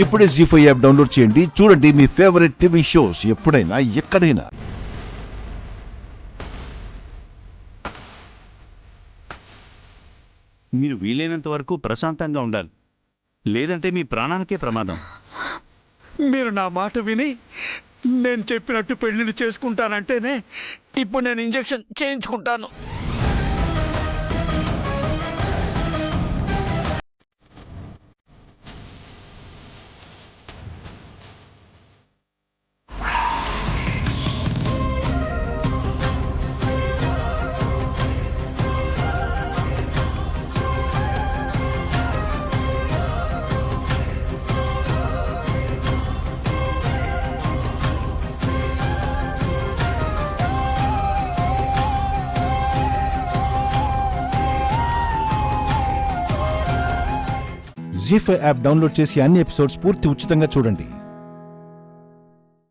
ఇప్పుడే జీ5 app download చేయండి. చూడండి మీ ఫేవరెట్ టీవీ షోస్ ఎప్పుడైనా ఎక్కడైనా. మీరు వీలైనంత వరకు ప్రశాంతంగా ఉండాలి, లేదంటే మీ ప్రాణానికే ప్రమాదం. మీరు నా మాట విని నేను చెప్పినట్టు పెళ్లిని చేసుకుంటానంటేనే ఇప్పుడు నేను ఇంజెక్షన్ చేయించుకుంటాను. జీ5 యాప్ డౌన్లోడ్ చేసి అన్ని ఎపిసోడ్స్ పూర్తి ఉచితంగా చూడండి.